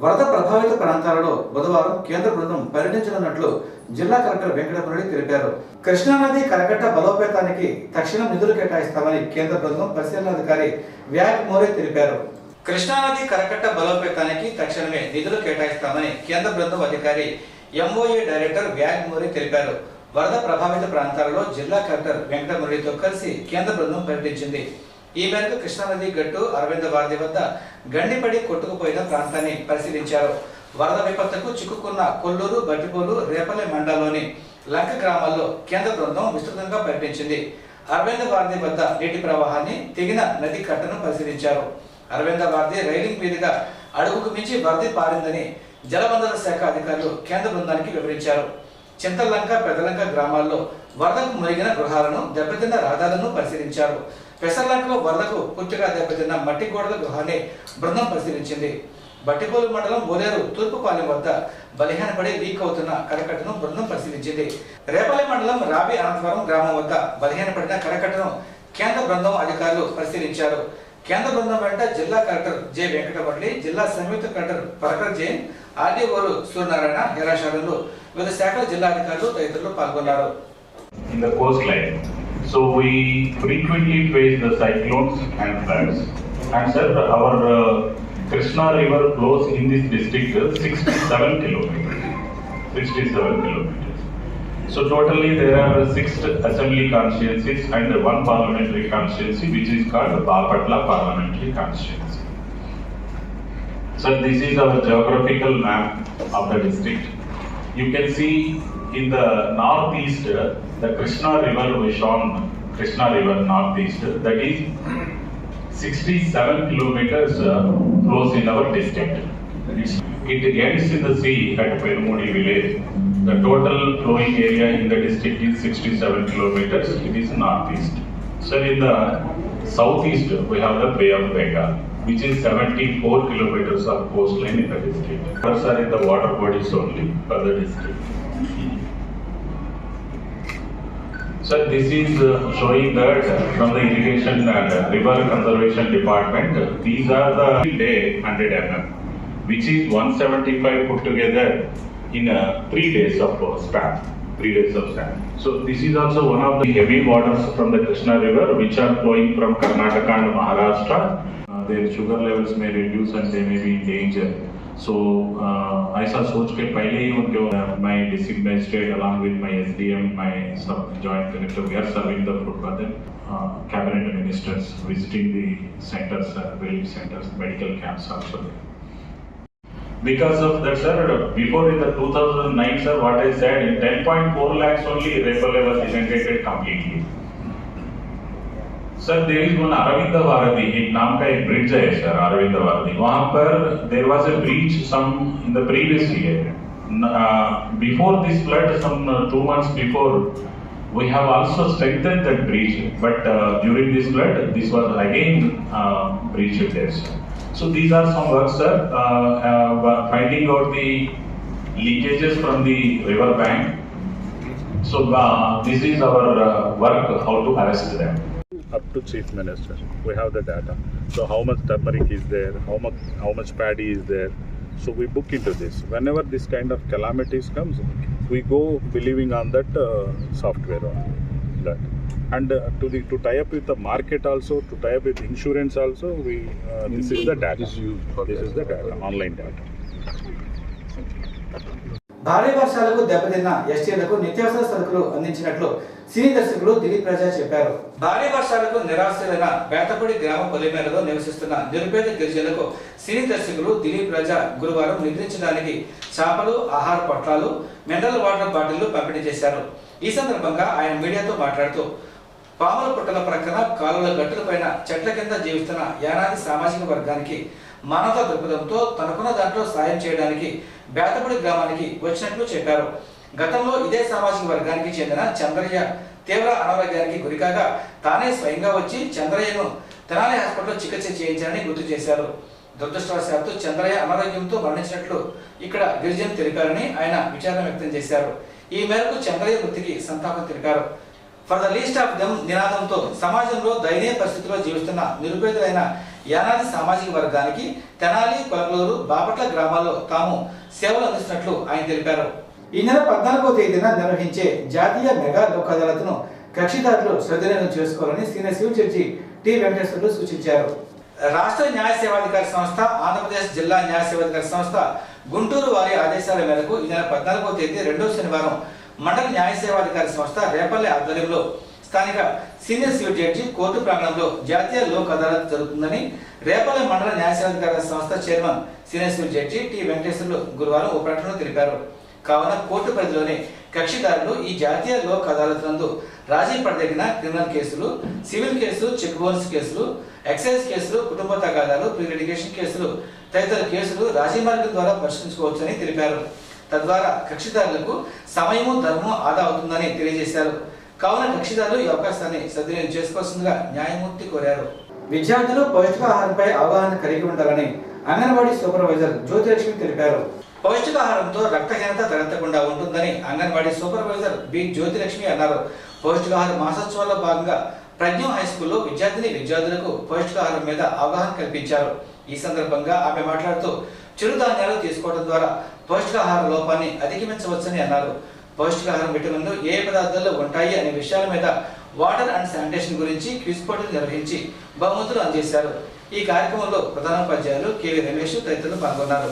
వరద ప్రభావిత ప్రాంతాలలో బుధవారం కేంద్ర బృందం పర్యటించనున్నట్లు జిల్లా కలెక్టర్ వెంకటమురళి తెలిపారు. కృష్ణానది కరకట్ట బలోపేతానికి తక్షణం నిధులు కేటాయిస్తామని కేంద్ర బృందం పరిశీలనాధికారి వ్యాగ్ మోరే తెలిపారు. కృష్ణానది కరకట్ట బలోపేతానికి తక్షణమే నిధులు కేటాయిస్తామని కేంద్ర బృందం అధికారి ఎంఓఏ డైరెక్టర్ వ్యాగ్ మోరే తెలిపారు. వరద ప్రభావిత ప్రాంతాలలో జిల్లా కలెక్టర్ వెంకటమురళితో కలిసి కేంద్ర బృందం పర్యటించింది. ఈ మేరకు కృష్ణానది గట్టు అరవింద వారధి వద్ద గండిపడి కొట్టుకుపోయిన ప్రాంతాన్ని పరిశీలించారు. వరద విపత్తుకు చిక్కుకున్న కొల్లూరు, బట్టిపోలు, రేపల్లె మండలంలోని లంక గ్రామాల్లో కేంద్ర బృందం విస్తృతంగా పర్యటించింది. అరవింద వారధి వద్ద నీటి ప్రవాహాన్ని, తెగిన నది కట్టను పరిశీలించారు. అరవింద వారధి రైలింగ్ మీదుగా అడుగుకు మించి వరద పారిందని జలవనరుల శాఖ అధికారులు కేంద్ర బృందానికి వివరించారు. చింతలంక, పెదలంక గ్రామాల్లో వరదకు మునిగిన గృహాలను, దెబ్బతిన్న రహదారులను పరిశీలించారు. పెసర్లంకలో వరదకు పూర్తిగా దెబ్బతిన్న మట్టి గోడల గృహాన్ని బృందం పరిశీలించింది. బట్టిపోలు మండలం ఓలేరు తూర్పుపాలెం వద్ద బలహీనపడి లీక్ అవుతున్న కరకట్టను బృందం పరిశీలించింది. రేపల్లి మండలం రాబి అనంతపురం గ్రామం వద్ద బలహీనపడిన కరకట్టను కేంద్ర బృందం అధికారులు పరిశీలించారు. కేంద్ర బృందం వెంట జిల్లా కలెక్టర్ జె వెంకటమురళి, జిల్లా సంయుక్త కలెక్టర్ పరకర్ జైన్, ఆర్డీఓలు సూర్యనారాయణ, హీరాశాలను, వివిధ శాఖల జిల్లా అధికారులు తదితరులు పాల్గొన్నారు. In the coastline, so we frequently face the cyclones and floods. And sir, our Krishna River flows in this district 67 kilometers. 67 kilometers. So totally there are 6 assembly constituencies and 1 parliamentary constituency, which is called Bapatla Parliamentary Constituency. So this is our geographical map of the district. You can see in the northeast, the Krishna River was shown, Krishna River northeast, that is 67 kilometers flows in our district. It ends in the sea at Permudi village. The total flowing area in the district is 67 kilometers. It is northeast. So in the southeast, we have the Bay of Bengal, which is 74 kilometers of coastline in the district. Those are in the water bodies only for the district. So this is showing that from the irrigation and river conservation department, these are the day 100 mm, which is 175 put together in 3 days of span. 3 days of span. So this is also one of the heavy waters from the Krishna River, which are flowing from Karnataka and Maharashtra. Their sugar levels may reduce and they may be in danger. So ऐसा सोच के पहले ही उनके my district magistrate along with my SDM, my sub joint collector, we are serving the fruit for them. Cabinet ministers visiting the centers, relief centers, medical camps also. Because of that, sir, before in the 2009, sir, what I said, in 10.4 lakhs only Repale was inundated completely. Sir there is one Arvind Vardhi, एक नाम का एक bridge है sir, Arvind वारधि. वहां पर there was a breach some in the previous year. Before this flood, some 2 months before, we have also strengthened that bridge, but during this flood this was again breached there, sir. So these are some works, sir, finding out the leakages from the river bank. So this is our work, how to arrest them. Up to Chief Minister, we have the data. So how much turmeric is there, how much paddy is there. So we book into this. Whenever this kind of calamities comes, we go believing on that software only. That. And to tie up with the market also, to tie up with insurance also, we this is the data. This is the data, online data. భారీ వర్షాలకు దెబ్బతిన్న ఎస్టీలకు నిత్యావసర సరుకులు అందించినట్లు సినీ దర్శకులు దిలీప్ రాజా చెప్పారు. భారీ వర్షాలకు నిరాశ్రులైన బేతపూడి గ్రామ పొలిమేరలో నివసిస్తున్న నిరుపేద గిరిజనులకు సినీ దర్శకులు దిలీప్ రాజా గురువారం నిద్రించడానికి చేపలు, ఆహార పొట్లాలు, మినరల్ వాటర్ బాటిళ్లు పంపిణీ చేశారు. ఈ సందర్భంగా ఆయన మీడియాతో మాట్లాడుతూ పాముల పుట్టల ప్రక్కన కాలువల గట్టులపైన చెట్ల కింద జీవిస్తున్న యానాది సామాజిక వర్గానికి మానవతా దృక్పథంతో తనకున్న దాంట్లో సాయం చేయడానికి బేతపూడి గ్రామానికి వచ్చినట్లు చెప్పారు. గతంలో ఇదే సామాజిక వర్గానికి చెందిన చంద్రయ్య తీవ్ర అనారోగ్యానికి గురికాగా తానే స్వయంగా వచ్చి చంద్రయ్యను తెనాలి హాస్పిటల్లో చికిత్స చేయించాలని గుర్తు చేశారు. దురదృష్టవశాత్తు చంద్రయ్య అనారోగ్యంతో మరణించినట్లు ఇక్కడ గిరిజనులు తెలిపారని ఆయన విచారణ వ్యక్తం చేశారు. ఈ మేరకు చంద్రయ్య మృతికి సంతాపం తెలిపారు. For the least of them నినాదంతో సమాజంలో దయనీయ పరిస్థితిలో జీవిస్తున్న నిరుపేదలైన యానాది సామాజిక వర్గానికి తెనాలి, కొలకలూరు, బాపట్ల గ్రామాల్లో తాము సేవలు అందిస్తున్నట్లు ఆయన తెలిపారు. ఈ నెల 14వ తేదీన నిర్వహించే జాతీయ మెగా లోక్ అదాలత్ను కక్షిదారులు సద్వినియోగం చేసుకోవాలని senior civil judge T Venkateswarlu సూచించారు. రాష్ట్ర న్యాయ సేవాధికారి సంస్థ, ఆంధ్రప్రదేశ్ జిల్లా న్యాయ సేవాధికారి సంస్థ గుంటూరు వారి ఆదేశాల మేరకు ఈ నెల 14వ తేదీ రెండవ శనివారం మండల న్యాయ సేవాధికారి సంస్థ రేపల్లె ఆధ్వర్యంలో స్థానిక సీనియర్ సివిల్ జడ్జి కోర్టు ప్రాంగణంలో జాతీయ లోక్ అదాలత్ జరుగుతుందని రేపల్లె మండల న్యాయ సేవాధికారి సంస్థ chairman senior civil judge T Venkateswarlu గురువారం ఓ ప్రకటనలో తెలిపారు. కావున కోర్టు పరిధిలోని కక్షిదారులు ఈ జాతీయ లోక్ అదాలత్ నందు రాజీ పడదగిన క్రిమినల్ కేసులు, సివిల్ కేసులు, చెక్ బౌన్స్ కేసులు, ఎక్సైజ్ కేసులు, కుటుంబ తగాదాలు, ప్రీ లిటిగేషన్ కేసులు తదితర కేసులు రాజీ మార్గం ద్వారా పరిష్కరించుకోవచ్చని తెలిపారు. తద్వారా కక్షిదారులకు సమయము, ధర్మం ఆదా అవుతుందని తెలియజేశారు. కావున కక్షిదారులు ఈ అవకాశాన్ని సద్వినియోగం చేసుకోవాల్సిందిగా న్యాయమూర్తి కోరారు. విద్యార్థులు పౌష్టికాహారంపై అవగాహన కలిగి ఉండాలని అంగన్వాడీ సూపర్వైజర్ జ్యోతిలక్ష్మి తెలిపారు. పౌష్టికాహారంతో రక్తహీనత తలెత్తకుండా ఉంటుందని అంగన్వాడీ సూపర్వైజర్ బి జ్యోతిలక్ష్మి అన్నారు. పౌష్టికాహార మాసోత్సవాల్లో భాగంగా ప్రజ్ఞ హై స్కూల్లో విద్యార్థులకు పౌష్టికాహారం మీద అవగాహన కల్పించారు. ఈ సందర్భంగా ఆమె మాట్లాడుతూ చిరుధాన్యాలు తీసుకోవడం ద్వారా పౌష్టికాహార లోపాన్ని అధిగమించవచ్చని అన్నారు. పౌష్టికాహారం విటమిన్లు ఏ పదార్థాల్లో ఉంటాయి అనే విషయాల మీద వాటర్ అండ్ శానిటేషన్ గురించి క్విజ్ పోటీలు నిర్వహించి బహుమతులు అందజేశారు. ఈ కార్యక్రమంలో ప్రధానోపాధ్యాయులు కెవి రమేష్ తదితరులు పాల్గొన్నారు.